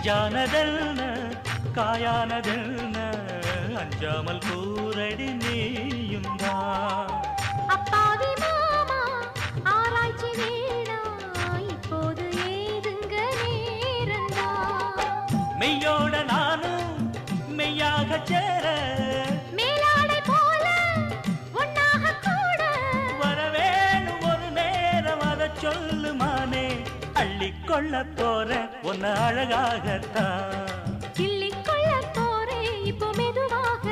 நெஞ்சானதென்ன காயானதென்ன அஞ்சாமல் கூரடி நீயும் தான். அப்பாவி மாமா ஆராய்ச்சி வேணா இப்போது ஏதுங்க நேரந்தா. மெய்யோட நானும் மெய்யாக சேர மேலாடை போல ஒன்னாக கூட வரவேணும் ஒரு நேரம் அதை சொல்லுமானே. அள்ளிக்கொள்ள போற உன்னை அழகாகத்தான் கிள்ளிக்கொள்ள போறேன் இப்போ மெதுவாக